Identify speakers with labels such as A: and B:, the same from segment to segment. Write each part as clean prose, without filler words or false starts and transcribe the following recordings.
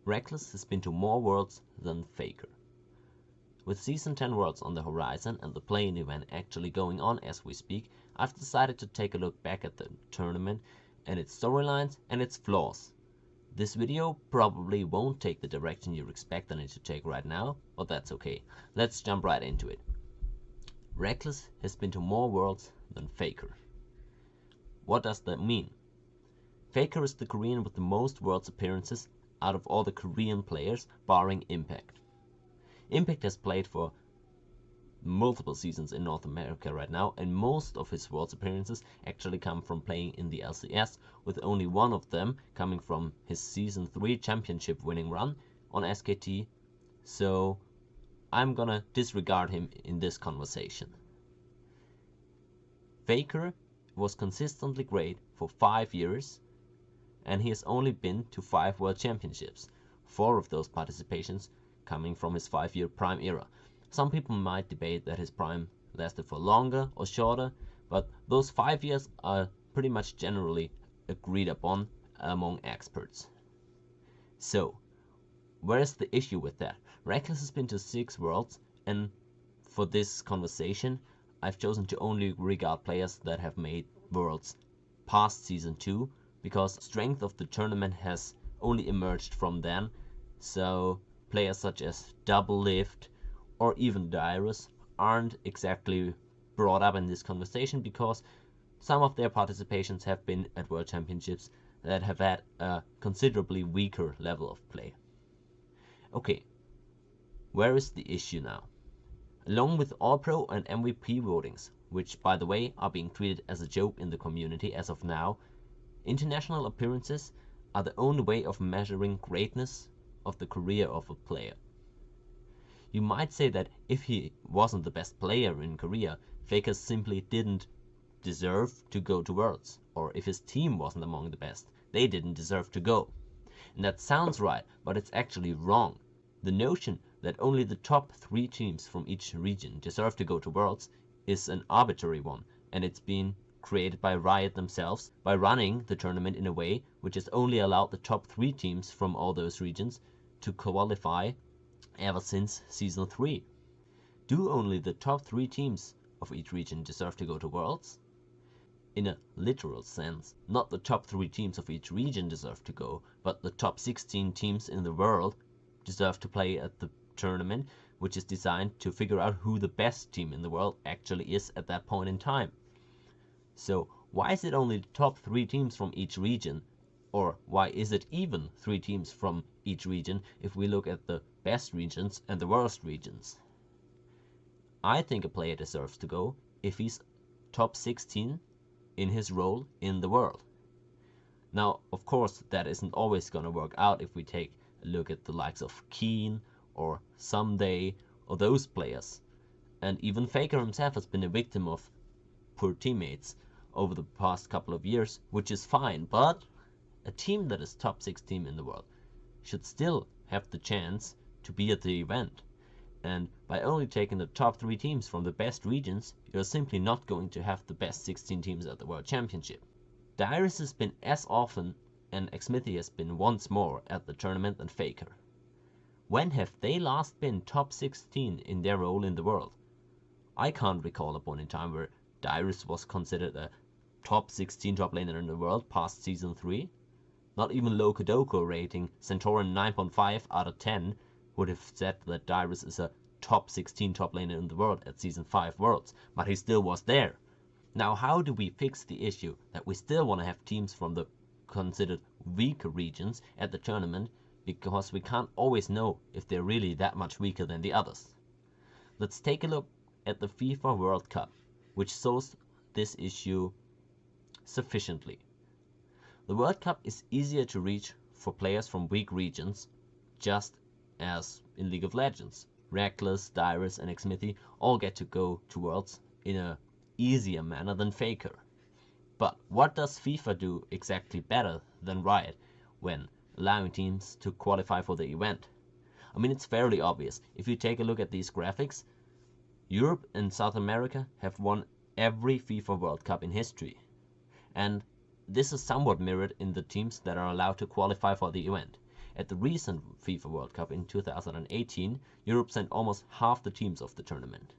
A: Rekkles has been to more worlds than Faker. With Season 10 Worlds on the horizon and the play-in event actually going on as we speak, I've decided to take a look back at the tournament and its storylines and its flaws. This video probably won't take the direction you're expecting it to take right now, but that's okay. Let's jump right into it. Rekkles has been to more worlds than Faker. What does that mean? Faker is the Korean with the most worlds appearances out of all the Korean players, barring Impact. Impact has played for multiple seasons in North America right now, and most of his worlds appearances actually come from playing in the LCS, with only one of them coming from his Season 3 championship winning run on SKT, so I'm gonna disregard him in this conversation. Faker was consistently great for 5 years, and he has only been to 5 World Championships, 4 of those participations coming from his 5-year prime era. Some people might debate that his prime lasted for longer or shorter, but those 5 years are pretty much generally agreed upon among experts. So, where's the issue with that? Rekkles has been to 6 worlds, and for this conversation, I've chosen to only regard players that have made worlds past Season 2, because strength of the tournament has only emerged from then, so players such as Doublelift or even Dyrus aren't exactly brought up in this conversation because some of their participations have been at World Championships that have had a considerably weaker level of play. Okay, where is the issue now? Along with All-Pro and MVP votings, which by the way are being treated as a joke in the community as of now, international appearances are the only way of measuring greatness of the career of a player. You might say that if he wasn't the best player in Korea, Faker simply didn't deserve to go to Worlds, or if his team wasn't among the best, they didn't deserve to go. And that sounds right, but it's actually wrong. The notion that only the top 3 teams from each region deserve to go to Worlds is an arbitrary one, and it's been created by Riot themselves by running the tournament in a way which has only allowed the top 3 teams from all those regions to qualify ever since Season 3. Do only the top 3 teams of each region deserve to go to Worlds? In a literal sense, not the top 3 teams of each region deserve to go, but the top 16 teams in the world deserve to play at the tournament, which is designed to figure out who the best team in the world actually is at that point in time. So why is it only the top 3 teams from each region? Or why is it even 3 teams from each region if we look at the best regions and the worst regions? I think a player deserves to go if he's top 16 in his role in the world. Now, of course, that isn't always going to work out if we take a look at the likes of Keen or Someday or those players. And even Faker himself has been a victim of poor teammates over the past couple of years, which is fine, but a team that is top 16 in the world should still have the chance to be at the event. And by only taking the top 3 teams from the best regions, you're simply not going to have the best 16 teams at the World Championship. Dyrus has been as often and Xmithy has been once more at the tournament than Faker. When have they last been top 16 in their role in the world? I can't recall a point in time where Dyrus was considered a top 16 top laner in the world past Season 3. Not even Locodoco rating Centauran 9.5 out of 10 would have said that Dyrus is a top 16 top laner in the world at Season 5 Worlds, but he still was there. Now how do we fix the issue that we still want to have teams from the considered weaker regions at the tournament, because we can't always know if they're really that much weaker than the others? Let's take a look at the FIFA World Cup, which solves this issue sufficiently. The World Cup is easier to reach for players from weak regions, just as in League of Legends. Rekkles, Dyrus and Xmithy all get to go to Worlds in a easier manner than Faker. But what does FIFA do exactly better than Riot when allowing teams to qualify for the event? I mean, it's fairly obvious. If you take a look at these graphics, Europe and South America have won every FIFA World Cup in history. And this is somewhat mirrored in the teams that are allowed to qualify for the event. At the recent FIFA World Cup in 2018, Europe sent almost half the teams of the tournament.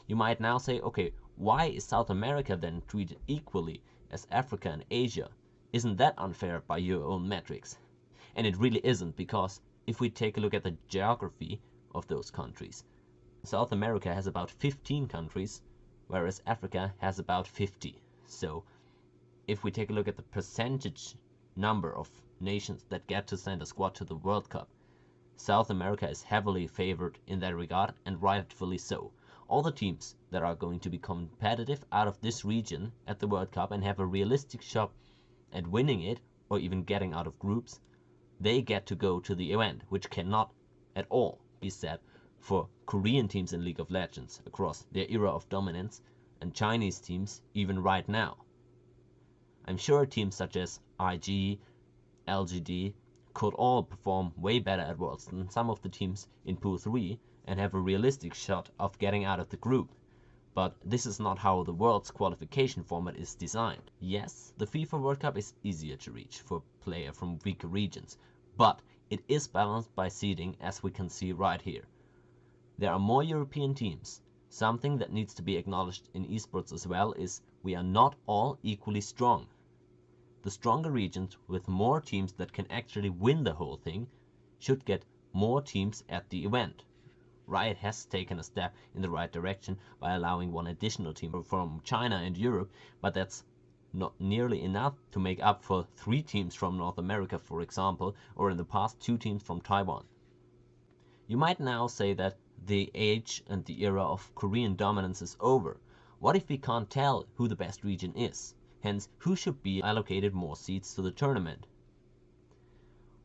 A: You might now say, okay, why is South America then treated equally as Africa and Asia? Isn't that unfair by your own metrics? And it really isn't, because if we take a look at the geography of those countries, South America has about 15 countries, whereas Africa has about 50. So if we take a look at the percentage number of nations that get to send a squad to the World Cup, South America is heavily favored in that regard, and rightfully so. All the teams that are going to be competitive out of this region at the World Cup and have a realistic shot at winning it, or even getting out of groups, they get to go to the event, which cannot at all be said for Korean teams in League of Legends across their era of dominance, and Chinese teams even right now. I'm sure teams such as IG, LGD could all perform way better at Worlds than some of the teams in Pool 3 and have a realistic shot of getting out of the group. But this is not how the World's qualification format is designed. Yes, the FIFA World Cup is easier to reach for a player from weaker regions, but it is balanced by seeding, as we can see right here. There are more European teams. Something that needs to be acknowledged in esports as well is we are not all equally strong. The stronger regions with more teams that can actually win the whole thing should get more teams at the event. Riot has taken a step in the right direction by allowing one additional team from China and Europe, but that's not nearly enough to make up for 3 teams from North America, for example, or in the past 2 teams from Taiwan. You might now say that the age and the era of Korean dominance is over. What if we can't tell who the best region is? Hence, who should be allocated more seats to the tournament?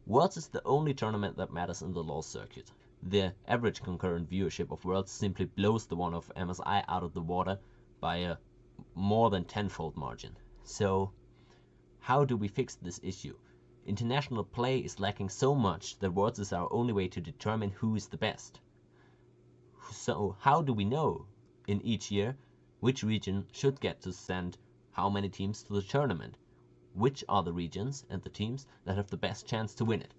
A: Worlds is the only tournament that matters in the LoL circuit. The average concurrent viewership of Worlds simply blows the one of MSI out of the water by a more than tenfold margin. So, how do we fix this issue? International play is lacking so much that Worlds is our only way to determine who is the best. So, how do we know in each year which region should get to send how many teams to the tournament? Which are the regions and the teams that have the best chance to win it?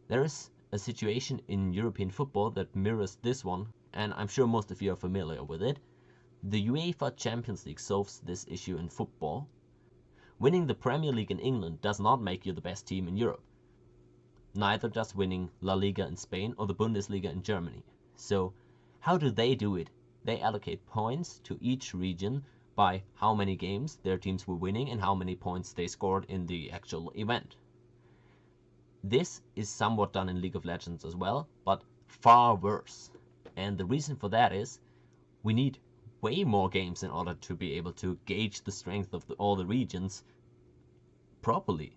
A: There is a situation in European football that mirrors this one, and I'm sure most of you are familiar with it. The UEFA Champions League solves this issue in football. Winning the Premier League in England does not make you the best team in Europe. Neither does winning La Liga in Spain or the Bundesliga in Germany. So, how do they do it? They allocate points to each region by how many games their teams were winning and how many points they scored in the actual event. This is somewhat done in League of Legends as well, but far worse. And the reason for that is we need way more games in order to be able to gauge the strength of all the regions properly.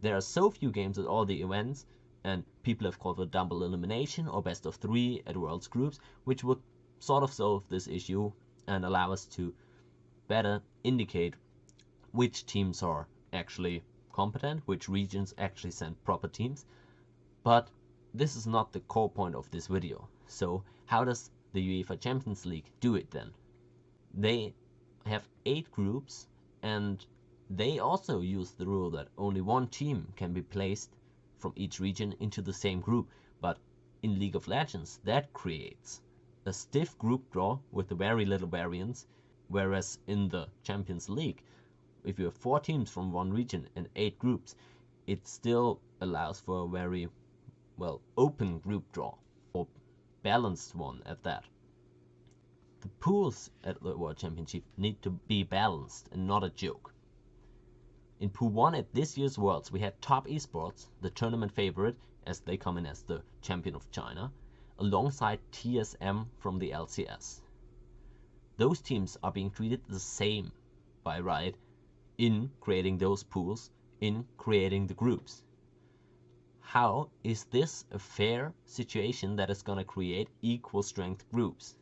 A: There are so few games at all the events, and people have called it double elimination or best of 3 at Worlds groups, which would sort of solve this issue and allow us to better indicate which teams are actually competent, which regions actually send proper teams. But this is not the core point of this video. So how does the UEFA Champions League do it then? They have 8 groups, and they also use the rule that only one team can be placed from each region into the same group. But in League of Legends, that creates a stiff group draw with very little variance, whereas in the Champions League, if you have 4 teams from one region and 8 groups, it still allows for a very, well, open group draw, or balanced one at that. The pools at the World Championship need to be balanced and not a joke. In Pool 1 at this year's Worlds, we had Top Esports, the tournament favorite, as they come in as the champion of China, alongside TSM from the LCS. Those teams are being treated the same by Riot in creating those pools, in creating the groups. How is this a fair situation that is going to create equal strength groups?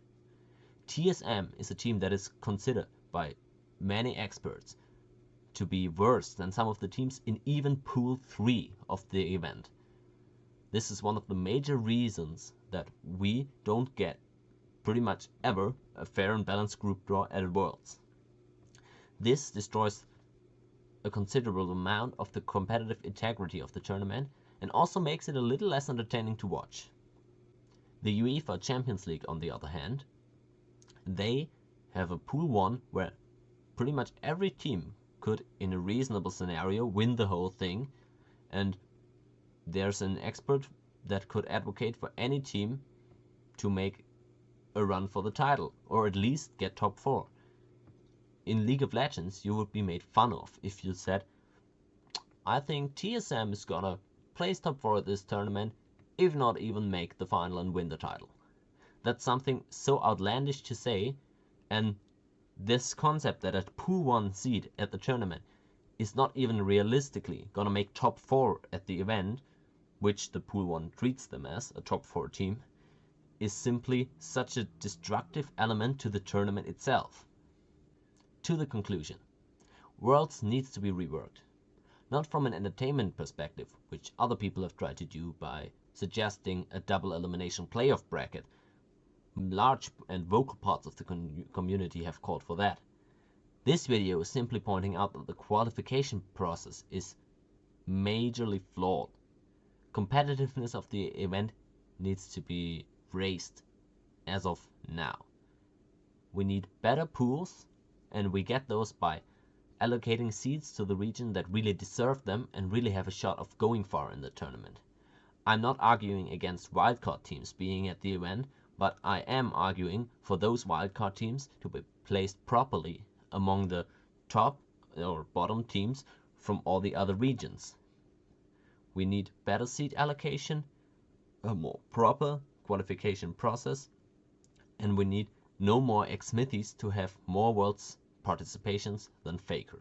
A: TSM is a team that is considered by many experts to be worse than some of the teams in even Pool 3 of the event. This is one of the major reasons that we don't get pretty much ever a fair and balanced group draw at Worlds. This destroys a considerable amount of the competitive integrity of the tournament and also makes it a little less entertaining to watch. The UEFA Champions League, on the other hand, they have a Pool 1 where pretty much every team could, in a reasonable scenario, win the whole thing, and there's an expert that could advocate for any team to make a run for the title, or at least get top 4. In League of Legends, you would be made fun of if you said, I think TSM is gonna place top 4 at this tournament, if not even make the final and win the title. That's something so outlandish to say, and this concept that a Pool 1 seed at the tournament is not even realistically gonna make top 4 at the event, which the Pool 1 treats them as, a top 4 team, is simply such a destructive element to the tournament itself. To the conclusion, Worlds needs to be reworked. Not from an entertainment perspective, which other people have tried to do by suggesting a double elimination playoff bracket. Large and vocal parts of the community have called for that. This video is simply pointing out that the qualification process is majorly flawed. Competitiveness of the event needs to be raised as of now. We need better pools, and we get those by allocating seeds to the region that really deserve them and really have a shot of going far in the tournament. I'm not arguing against wildcard teams being at the event, but I am arguing for those wildcard teams to be placed properly among the top or bottom teams from all the other regions. We need better seed allocation, a more proper qualification process, and we need no more ex-smithies to have more Worlds participations than Faker.